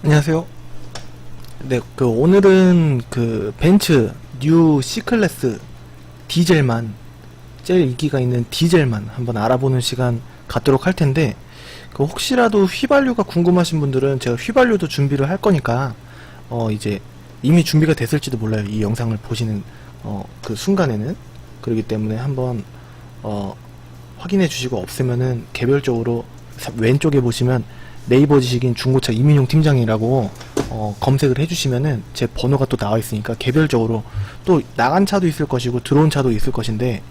안녕하세요. 네, 오늘은 벤츠 뉴 C클래스 디젤만, 제일 인기가 있는 디젤만 한번 알아보는 시간 갖도록 할 텐데, 혹시라도 휘발유가 궁금하신 분들은 제가 휘발유도 준비를 할 거니까, 이제 이미 준비가 됐을지도 몰라요. 이 영상을 보시는, 그 순간에는. 그렇기 때문에 한번, 확인해 주시고 없으면은 개별적으로 왼쪽에 보시면 네이버 지식인 중고차 이민용 팀장이라고 검색을 해주시면은 제 번호가 또 나와 있으니까 개별적으로 또 나간 차도 있을 것이고 들어온 차도 있을 것인데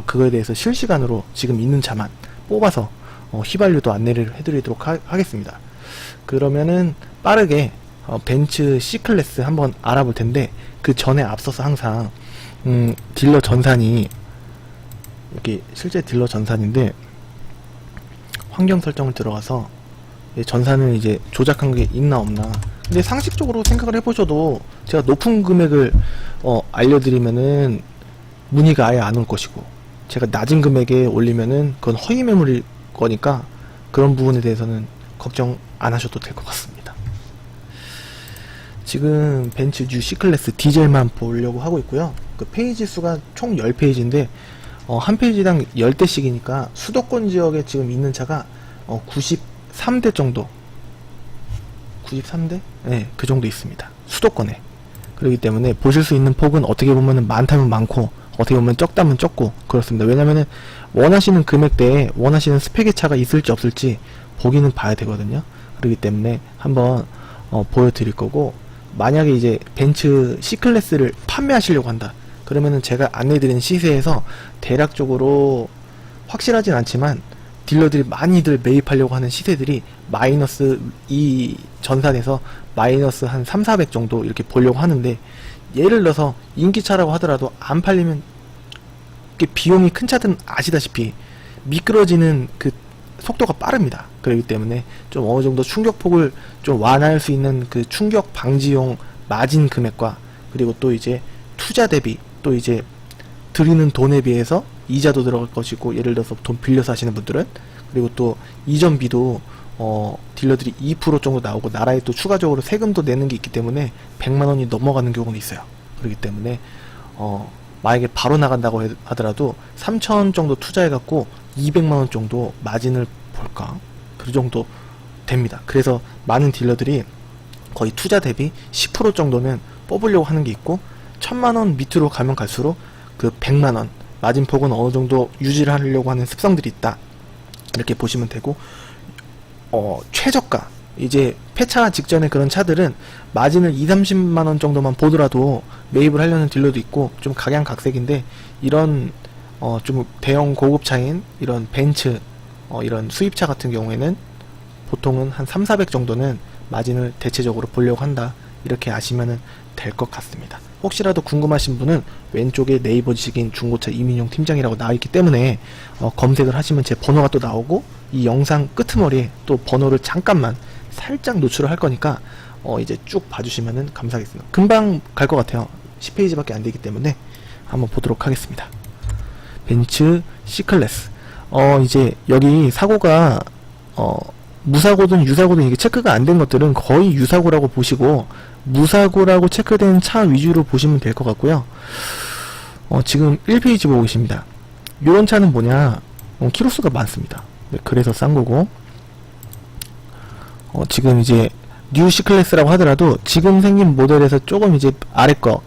그거에 대해서 실시간으로 지금 있는 차만 뽑아서 휘발유도 안내를 해드리도록 하겠습니다. 그러면은 빠르게 벤츠 C클래스 한번 알아볼 텐데, 그 전에 앞서서 항상 딜러 전산이 여기 실제 딜러 전산인데, 환경 설정을 들어가서 전산을 이제 조작한 게 있나 없나. 근데 상식적으로 생각을 해보셔도 제가 높은 금액을 알려드리면은 문의가 아예 안 올 것이고, 제가 낮은 금액에 올리면은 그건 허위 매물일 거니까 그런 부분에 대해서는 걱정 안 하셔도 될 것 같습니다. 지금 벤츠 뉴 C클래스 디젤만 보려고 하고 있고요. 그 페이지 수가 총 10페이지인데 한 페이지당 10대씩이니까 수도권 지역에 지금 있는 차가 93대 정도, 93대? 네, 그 정도 있습니다. 수도권에. 그렇기 때문에 보실 수 있는 폭은 어떻게 보면 많다면 많고 어떻게 보면 적다면 적고 그렇습니다. 왜냐면은 원하시는 금액대에 원하시는 스펙의 차가 있을지 없을지 보기는 봐야 되거든요. 그렇기 때문에 한번 보여드릴 거고, 만약에 이제 벤츠 C클래스를 판매하시려고 한다 그러면은 제가 안내드린 시세에서 대략적으로 확실하진 않지만 딜러들이 많이들 매입하려고 하는 시세들이 마이너스, 이 전산에서 마이너스 한 3,400 정도 이렇게 보려고 하는데, 예를 들어서 인기차라고 하더라도 안 팔리면 비용이 큰 차들은 아시다시피 미끄러지는 그 속도가 빠릅니다. 그렇기 때문에 좀 어느 정도 충격폭을 좀 완화할 수 있는 그 충격 방지용 마진 금액과, 그리고 또 이제 투자 대비, 또 이제 드리는 돈에 비해서 이자도 들어갈 것이고, 예를 들어서 돈 빌려서 하시는 분들은, 그리고 또 이전비도 딜러들이 2% 정도 나오고 나라에 또 추가적으로 세금도 내는 게 있기 때문에 100만원이 넘어가는 경우는 있어요. 그렇기 때문에 만약에 바로 나간다고 하더라도 3,000원 정도 투자해갖고 200만원 정도 마진을 볼까? 그 정도 됩니다. 그래서 많은 딜러들이 거의 투자 대비 10% 정도는 뽑으려고 하는 게 있고, 1,000만원 밑으로 가면 갈수록 그 100만원 마진폭은 어느 정도 유지를 하려고 하는 습성들이 있다, 이렇게 보시면 되고, 최저가, 이제 폐차 직전에 그런 차들은 마진을 2~30만원 정도만 보더라도 매입을 하려는 딜러도 있고, 좀 각양각색인데, 이런 좀 대형 고급차인 이런 벤츠 이런 수입차 같은 경우에는 보통은 한 300~400 정도는 마진을 대체적으로 보려고 한다, 이렇게 아시면 될 것 같습니다. 혹시라도 궁금하신 분은 왼쪽에 네이버 지식인 중고차 이민용 팀장이라고 나와있기 때문에 검색을 하시면 제 번호가 또 나오고, 이 영상 끄트머리에 또 번호를 잠깐만 살짝 노출을 할 거니까 이제 쭉 봐주시면 감사하겠습니다. 금방 갈 것 같아요. 10페이지밖에 안 되기 때문에 한번 보도록 하겠습니다. 벤츠 C클래스. 이제 여기 사고가 무사고든 유사고든 이게 체크가 안 된 것들은 거의 유사고라고 보시고, 무사고라고 체크된 차 위주로 보시면 될 것 같고요. 지금 1페이지 보고 계십니다. 이런 차는 뭐냐, 키로수가 많습니다. 네, 그래서 싼 거고, 지금 이제 뉴 C클래스라고 하더라도 지금 생긴 모델에서 조금 이제 아래 거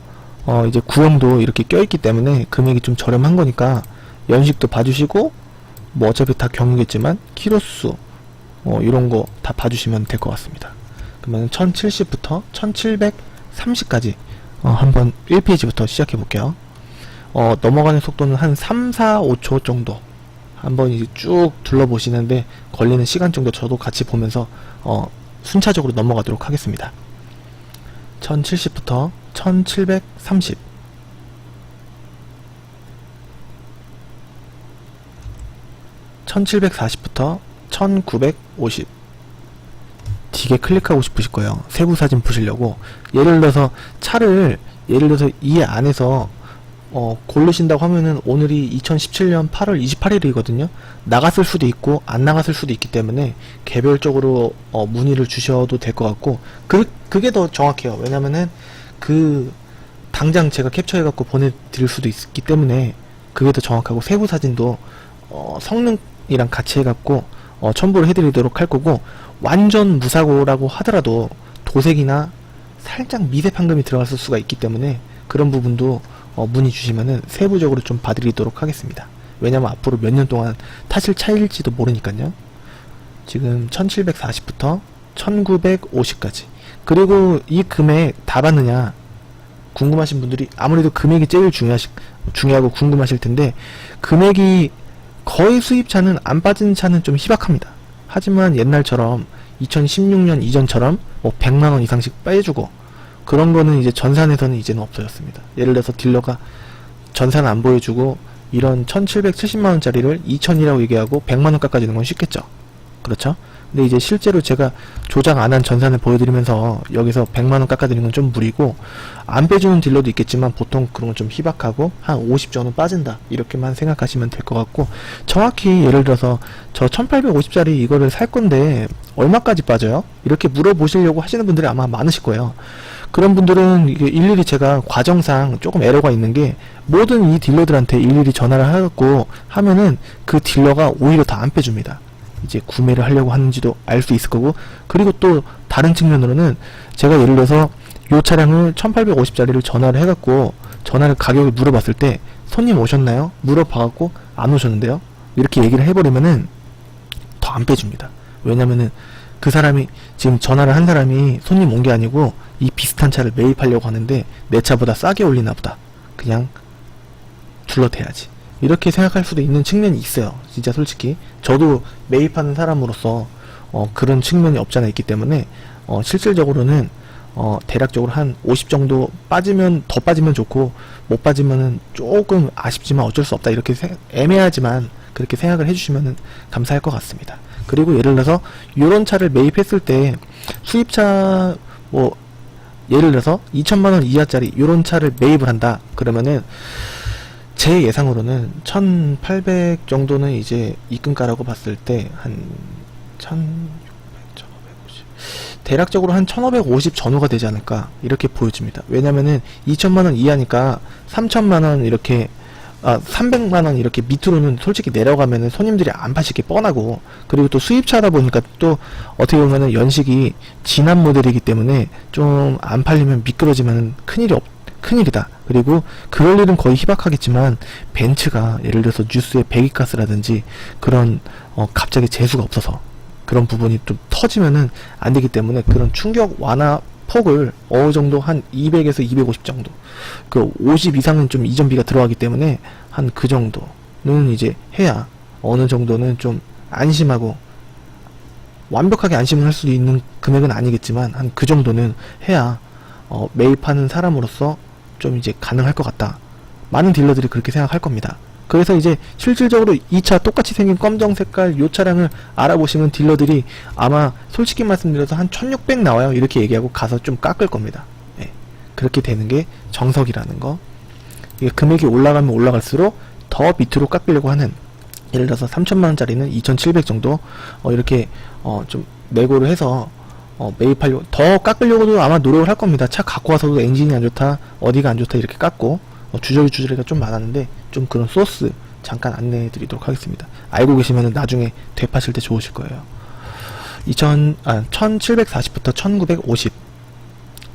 이제 구형도 이렇게 껴있기 때문에 금액이 좀 저렴한 거니까 연식도 봐주시고, 뭐 어차피 다 경유겠지만 키로수 이런 거 다 봐주시면 될 것 같습니다. 그러면 1070부터 1730까지 한번 1페이지부터 시작해 볼게요. 넘어가는 속도는 한 3, 4, 5초 정도 한번 이제 쭉 둘러보시는데 걸리는 시간 정도 저도 같이 보면서 순차적으로 넘어가도록 하겠습니다. 1070부터 1730, 1740부터 1950. 되게 클릭하고 싶으실 거예요. 세부 사진 보시려고. 예를 들어서 차를, 예를 들어서 이 안에서 고르신다고 하면은 오늘이 2017년 8월 28일이거든요. 나갔을 수도 있고 안 나갔을 수도 있기 때문에 개별적으로 문의를 주셔도 될 것 같고, 그게 더 정확해요. 왜냐면은 당장 제가 캡처해갖고 보내드릴 수도 있기 때문에 그게 더 정확하고, 세부 사진도 성능이랑 같이 해갖고 첨부를 해드리도록 할 거고, 완전 무사고라고 하더라도 도색이나 살짝 미세 판금이 들어갔을 수가 있기 때문에 그런 부분도 문의 주시면은 세부적으로 좀 봐드리도록 하겠습니다. 왜냐면 앞으로 몇 년 동안 타실 차일지도 모르니까요. 지금 1740부터 1950까지. 그리고 이 금액 다 받느냐 궁금하신 분들이, 아무래도 금액이 제일 중요하고 궁금하실 텐데, 금액이 거의 수입차는 안 빠진 차는 좀 희박합니다. 하지만 옛날처럼 2016년 이전처럼 100만원 이상씩 빼주고 그런 거는 이제 전산에서는 이제는 없어졌습니다. 예를 들어서 딜러가 전산 안 보여주고 이런 1770만원짜리를 2000이라고 얘기하고 100만원 깎아주는 건 쉽겠죠. 그렇죠? 근데 이제 실제로 제가 조작 안 한 전산을 보여드리면서 여기서 100만원 깎아드리는 건 좀 무리고, 안 빼주는 딜러도 있겠지만 보통 그런 건 좀 희박하고 한 50 정도 빠진다 이렇게만 생각하시면 될 것 같고, 정확히 예를 들어서 저 1850짜리 이거를 살 건데 얼마까지 빠져요? 이렇게 물어보시려고 하시는 분들이 아마 많으실 거예요. 그런 분들은 이게 일일이 제가 과정상 조금 에러가 있는 게, 모든 이 딜러들한테 일일이 전화를 하고 하면은 그 딜러가 오히려 더 안 빼줍니다. 이제 구매를 하려고 하는지도 알 수 있을 거고, 그리고 또 다른 측면으로는 제가 예를 들어서 요 차량을 1850짜리를 전화를 해갖고 가격을 물어봤을 때, 손님 오셨나요? 물어봐갖고 안 오셨는데요? 이렇게 얘기를 해버리면은 더 안 빼줍니다. 왜냐면은 그 사람이, 지금 전화를 한 사람이 손님 온 게 아니고 이 비슷한 차를 매입하려고 하는데 내 차보다 싸게 올리나 보다, 그냥 둘러대야지, 이렇게 생각할 수도 있는 측면이 있어요. 진짜 솔직히 저도 매입하는 사람으로서 그런 측면이 없잖아 있기 때문에 실질적으로는 대략적으로 한 50 정도 빠지면, 더 빠지면 좋고 못 빠지면은 조금 아쉽지만 어쩔 수 없다, 이렇게 애매하지만 그렇게 생각을 해주시면 감사할 것 같습니다. 그리고 예를 들어서 요런 차를 매입했을 때 수입차 예를 들어서 2천만원 이하짜리 요런 차를 매입을 한다 그러면은 제 예상으로는 1800 정도는 이제 입금가라고 봤을 때 한 1600, 1550, 대략적으로 한 1550 전후가 되지 않을까 이렇게 보여집니다. 왜냐면은 2천만원 이하니까 3천만원 이렇게 300만원 이렇게 밑으로는 솔직히 내려가면은 손님들이 안 파실 게 뻔하고, 그리고 또 수입차다 보니까 또 어떻게 보면은 연식이 지난 모델이기 때문에 좀 안 팔리면 미끄러지면 큰일이다. 그리고 그럴 일은 거의 희박하겠지만, 벤츠가 예를 들어서 뉴스에 배기가스라든지 그런 갑자기 재수가 없어서 그런 부분이 좀 터지면은 안 되기 때문에, 그런 충격 완화 폭을 어느 정도 한 200에서 250 정도, 그 50 이상은 좀 이전비가 들어가기 때문에 한 그 정도는 이제 해야 어느 정도는 좀 안심하고, 완벽하게 안심을 할 수 있는 금액은 아니겠지만 한 그 정도는 해야 매입하는 사람으로서 좀 이제 가능할 것 같다. 많은 딜러들이 그렇게 생각할 겁니다. 그래서 이제 실질적으로 이 차 똑같이 생긴 검정 색깔 요 차량을 알아보시면 딜러들이 아마 솔직히 말씀드려서 한 1600 나와요 이렇게 얘기하고 가서 좀 깎을 겁니다. 네. 그렇게 되는 게 정석이라는 거. 이게 금액이 올라가면 올라갈수록 더 밑으로 깎으려고 하는, 예를 들어서 3000만원짜리는 2700 정도 이렇게 좀 내고를 해서 매입하려고, 더 깎으려고도 아마 노력을 할 겁니다. 차 갖고 와서도 엔진이 안 좋다, 어디가 안 좋다 이렇게 깎고, 주저리가 좀 많았는데 좀 그런 소스 잠깐 안내해 드리도록 하겠습니다. 알고 계시면 나중에 되파실 때 좋으실 거예요. 1740부터 1950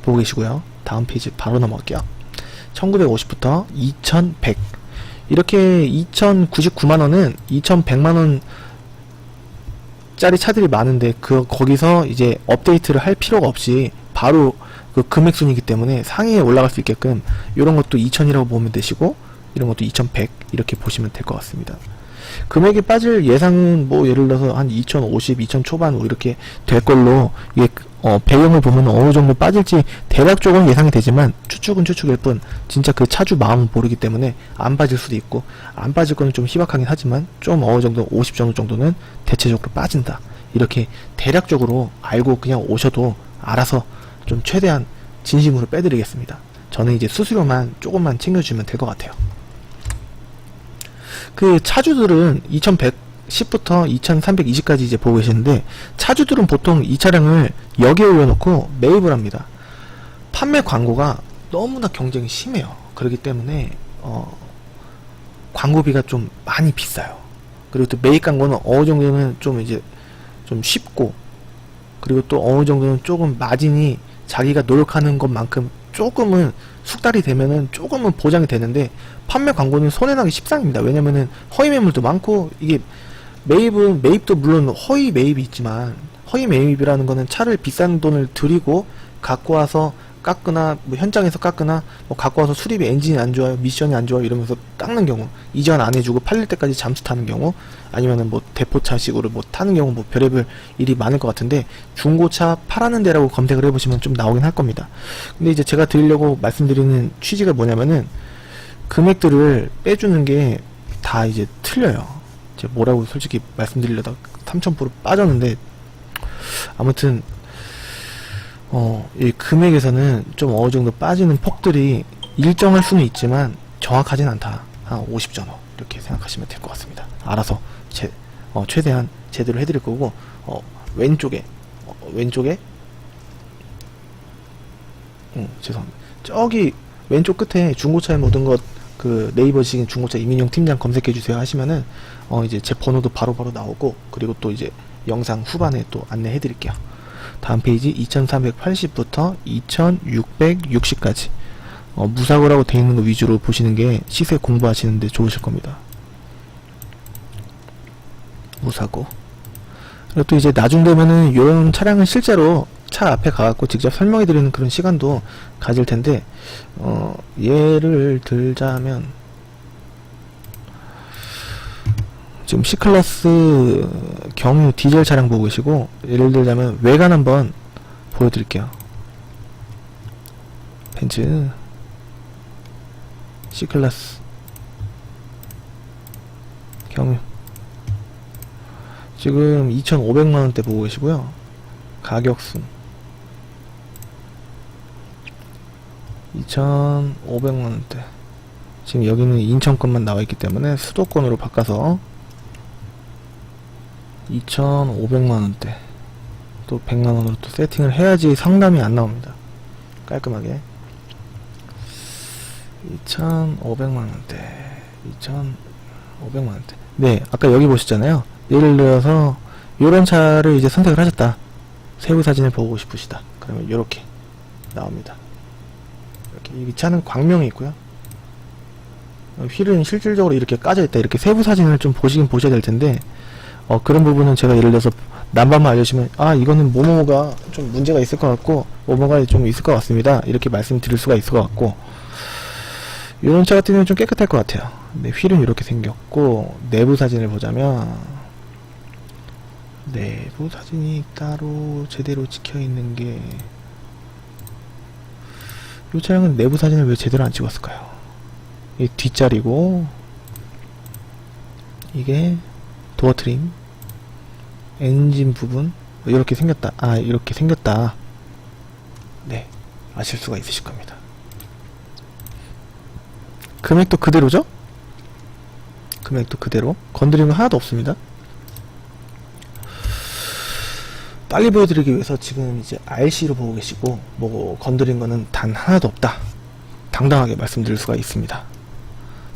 보고 계시고요. 다음 페이지 바로 넘어갈게요. 1950부터 2100, 이렇게 2099만원은 2100만원 짜리 차들이 많은데, 거기서 이제 업데이트를 할 필요가 없이 바로 그 금액순이기 때문에 상위에 올라갈 수 있게끔 이런 것도 2000이라고 보면 되시고, 이런 것도 2100 이렇게 보시면 될 것 같습니다. 금액이 빠질 예상은 예를 들어서 한 2050, 2000 초반 이렇게 될 걸로, 이게 배경을 보면 어느 정도 빠질지 대략적으로 예상이 되지만 추측은 추측일 뿐, 진짜 그 차주 마음은 모르기 때문에 안 빠질 수도 있고, 안 빠질 거는 좀 희박하긴 하지만 좀 어느 정도 50 정도는 대체적으로 빠진다, 이렇게 대략적으로 알고 그냥 오셔도 알아서 좀 최대한 진심으로 빼드리겠습니다. 저는 이제 수수료만 조금만 챙겨주면 될 것 같아요. 그 차주들은 2110부터 2320까지 이제 보고 계시는데, 차주들은 보통 이 차량을 여기에 올려놓고 매입을 합니다. 판매 광고가 너무나 경쟁이 심해요. 그렇기 때문에 광고비가 좀 많이 비싸요. 그리고 또 매입 광고는 어느 정도는 좀 이제 좀 쉽고, 그리고 또 어느 정도는 조금 마진이 자기가 노력하는 것만큼 조금은 숙달이 되면은 조금은 보장이 되는데, 판매 광고는 손해나기 십상입니다. 왜냐면은 허위 매물도 많고, 이게 매입도 물론 허위 매입이 있지만, 허위 매입이라는 거는 차를 비싼 돈을 들이고 갖고 와서 깎거나, 뭐 현장에서 깎거나, 뭐 갖고 와서 수리비 엔진이 안 좋아요, 미션이 안 좋아요 이러면서 깎는 경우, 이전 안 해주고 팔릴 때까지 잠수 타는 경우, 아니면은 뭐 대포차식으로 뭐 타는 경우, 뭐 별의별 일이 많을 것 같은데, 중고차 팔하는 데라고 검색을 해보시면 좀 나오긴 할 겁니다. 근데 이제 제가 드리려고 말씀드리는 취지가 뭐냐면은, 금액들을 빼주는 게 다 이제 틀려요. 이제 뭐라고 솔직히 말씀드리려다 3000% 빠졌는데, 아무튼 이 금액에서는 좀 어느 정도 빠지는 폭들이 일정할 수는 있지만 정확하진 않다. 한 50전후 이렇게 생각하시면 될 것 같습니다. 알아서 최대한 제대로 해드릴 거고, 왼쪽에 죄송합니다. 저기 왼쪽 끝에 중고차의 모든 것, 그 네이버식 중고차 이민용 팀장 검색해주세요 하시면은 이제 제 번호도 바로바로 나오고, 그리고 또 이제 영상 후반에 또 안내해드릴게요. 다음 페이지 2380부터 2660까지 무사고라고 되어 있는 거 위주로 보시는 게 시세 공부하시는데 좋으실 겁니다. 무사고. 그리고 또 이제 나중 되면은 이런 차량을 실제로 차 앞에 가갖고 직접 설명해 드리는 그런 시간도 가질 텐데, 예를 들자면 지금 C클래스 경유 디젤 차량 보고 계시고, 예를 들자면 외관 한번 보여드릴게요. 벤츠 C클래스 경유 지금 2,500만원대 보고 계시고요. 가격순 2,500만원대. 지금 여기는 인천권만 나와있기 때문에 수도권으로 바꿔서 2,500만원대 또 100만원으로 또 세팅을 해야지 상담이 안 나옵니다. 깔끔하게 2,500만원대 2,500만원대. 네, 아까 여기 보셨잖아요. 예를 들어서 요런 차를 이제 선택을 하셨다. 세부 사진을 보고 싶으시다. 그러면 요렇게 나옵니다. 이렇게 이 차는 광명이 있고요. 휠은 실질적으로 이렇게 까져있다. 이렇게 세부 사진을 좀 보시긴 보셔야 될 텐데, 그런 부분은 제가 예를 들어서 남반만 알려주시면, 이거는 뭐뭐가 좀 문제가 있을 것 같고, 뭐뭐가 좀 있을 것 같습니다. 이렇게 말씀드릴 수가 있을 것 같고, 이런 차 같은 경우는 좀 깨끗할 것 같아요. 근데 휠은 이렇게 생겼고, 내부 사진을 보자면, 내부 사진이 따로 제대로 찍혀있는 게, 이 차량은 내부 사진을 왜 제대로 안 찍었을까요? 이 뒷자리고, 이게 도어 트림, 엔진 부분 이렇게 생겼다. 이렇게 생겼다. 네, 아실 수가 있으실 겁니다. 금액도 그대로죠? 금액도 그대로, 건드린 거 하나도 없습니다. 빨리 보여드리기 위해서 지금 이제 RC로 보고 계시고, 뭐 건드린 거는 단 하나도 없다. 당당하게 말씀드릴 수가 있습니다.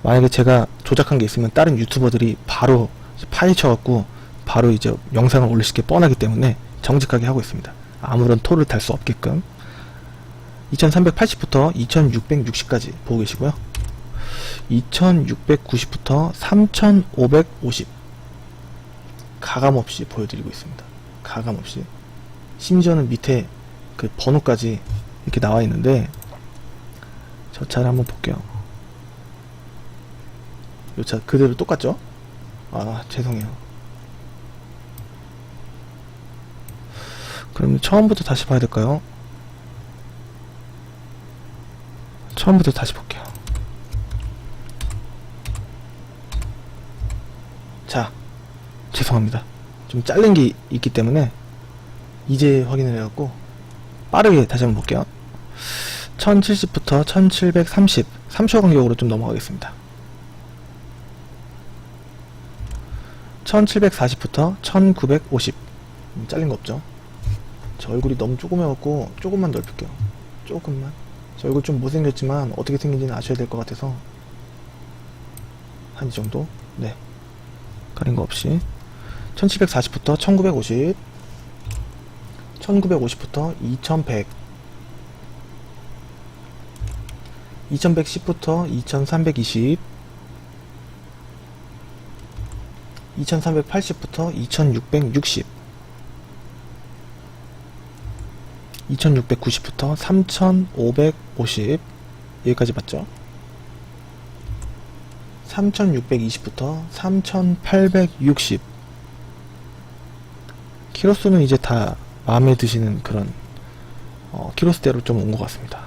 만약에 제가 조작한 게 있으면 다른 유튜버들이 바로 파헤쳐갖고 바로 이제 영상을 올리실 게 뻔하기 때문에 정직하게 하고 있습니다. 아무런 토를 달 수 없게끔. 2380부터 2660까지 보고 계시고요. 2690부터 3550 가감없이 보여드리고 있습니다. 가감없이. 심지어는 밑에 그 번호까지 이렇게 나와 있는데, 저 차를 한번 볼게요. 이 차 그대로 똑같죠? 죄송해요. 그럼 처음부터 다시 봐야 될까요? 처음부터 다시 볼게요. 자, 죄송합니다. 좀 잘린 게 있기 때문에 이제 확인을 해갖고 빠르게 다시 한번 볼게요. 1070부터 1730 3초 간격으로 좀 넘어가겠습니다. 1740부터 1950 잘린 거 없죠? 제 얼굴이 너무 조그매갖고 조금만 넓힐게요. 조금만. 제 얼굴 좀 못생겼지만 어떻게 생긴지는 아셔야 될 것 같아서 한 이 정도? 네, 가린 거 없이 1740부터 1950 1950부터 2100 2110부터 2320 2380부터 2660 2690부터 3550 여기까지 봤죠? 3620부터 3860 키로수는 이제 다 마음에 드시는 그런 키로수대로 좀 온 것 같습니다.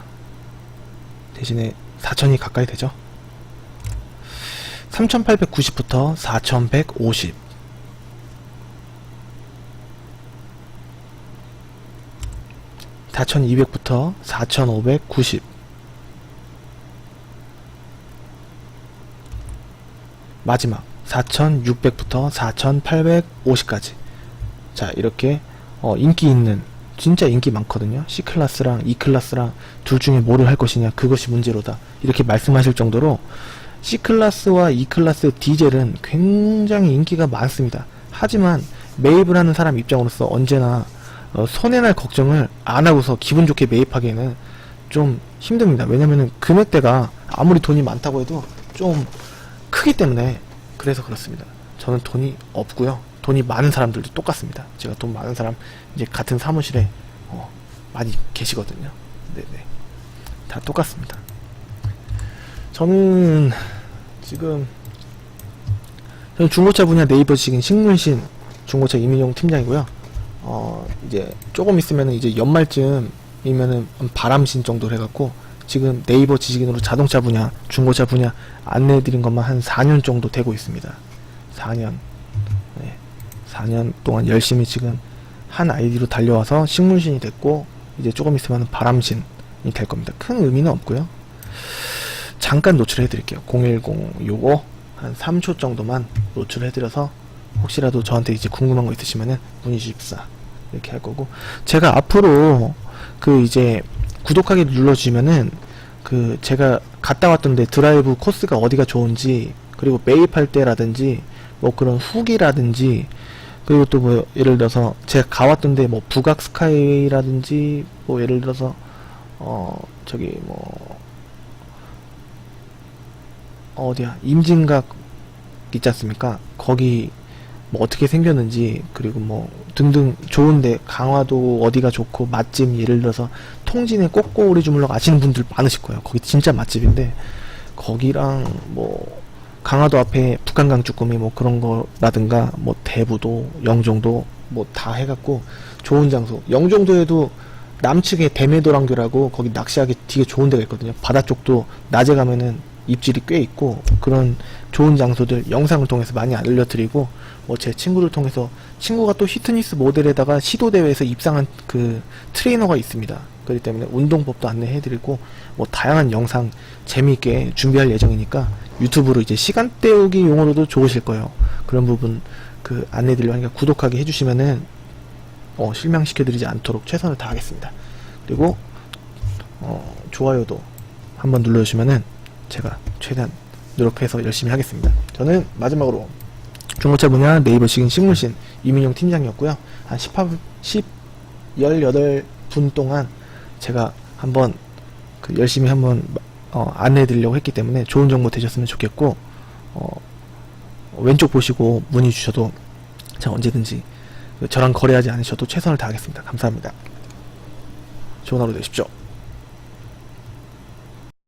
대신에 4000이 가까이 되죠? 3890부터 4150 4200부터 4590 마지막 4600부터 4850까지. 자, 이렇게 인기 있는, 진짜 인기 많거든요. C클래스랑 E클래스랑 둘 중에 뭐를 할 것이냐, 그것이 문제로다, 이렇게 말씀하실 정도로 C클래스와 E클래스 디젤은 굉장히 인기가 많습니다. 하지만 매입을 하는 사람 입장으로서 언제나 손해날 걱정을 안 하고서 기분 좋게 매입하기에는 좀 힘듭니다. 왜냐면은 금액대가 아무리 돈이 많다고 해도 좀 크기 때문에. 그래서 그렇습니다. 저는 돈이 없고요. 돈이 많은 사람들도 똑같습니다. 제가 돈 많은 사람 이제 같은 사무실에 많이 계시거든요. 네네, 다 똑같습니다. 저는 지금 중고차 분야 네이버 지금 식물신 중고차 이민용 팀장이고요. 이제 조금 있으면은 이제 연말쯤이면은 바람신 정도로 해갖고 지금 네이버 지식인으로 자동차 분야, 중고차 분야 안내해드린 것만 한 4년 정도 되고 있습니다. 4년. 네. 4년 동안 열심히 지금 한 아이디로 달려와서 식물신이 됐고, 이제 조금 있으면 바람신이 될 겁니다. 큰 의미는 없고요. 잠깐 노출해드릴게요. 010 요거 한 3초 정도만 노출해드려서 혹시라도 저한테 이제 궁금한 거 있으시면은 문의 주십사 이렇게 할 거고, 제가 앞으로 그 이제 구독하기를 눌러주시면은 그 제가 갔다 왔던데 드라이브 코스가 어디가 좋은지, 그리고 매입할 때라든지 뭐 그런 후기라든지, 그리고 또 뭐 예를 들어서 제가 가왔던데 뭐 북악 스카이라든지 뭐 예를 들어서 저기 뭐 어디야 임진각 있지 않습니까? 거기 뭐 어떻게 생겼는지, 그리고 뭐 등등 좋은데 강화도 어디가 좋고 맛집, 예를 들어서 통진의 꼬꼬오리 주물럭 아시는 분들 많으실 거예요. 거기 진짜 맛집인데 거기랑 뭐 강화도 앞에 북한강 쭈꾸미 뭐 그런 거라든가 뭐 대부도, 영종도 뭐 다 해갖고 좋은 장소. 영종도에도 남측에 대매도랑교라고 거기 낚시하기 되게 좋은 데가 있거든요. 바다 쪽도 낮에 가면은 입질이 꽤 있고, 그런 좋은 장소들 영상을 통해서 많이 알려드리고, 뭐 제 친구를 통해서, 친구가 또 히트니스 모델에다가 시도대회에서 입상한 그 트레이너가 있습니다. 그렇기 때문에 운동법도 안내해드리고 뭐 다양한 영상 재미있게 준비할 예정이니까 유튜브로 이제 시간 때우기 용어로도 좋으실 거예요. 그런 부분 그 안내드리려 하니까 구독하게 해주시면은 실망시켜드리지 않도록 최선을 다하겠습니다. 그리고 좋아요도 한번 눌러주시면은 제가 최대한 노력해서 열심히 하겠습니다. 저는 마지막으로 중고차 분야 네이버 식물신 이민용 팀장이었고요. 한 18분 동안 제가 한번 열심히 한번 안내해 드리려고 했기 때문에 좋은 정보 되셨으면 좋겠고, 왼쪽 보시고 문의 주셔도 제가 언제든지 저랑 거래하지 않으셔도 최선을 다하겠습니다. 감사합니다. 좋은 하루 되십시오.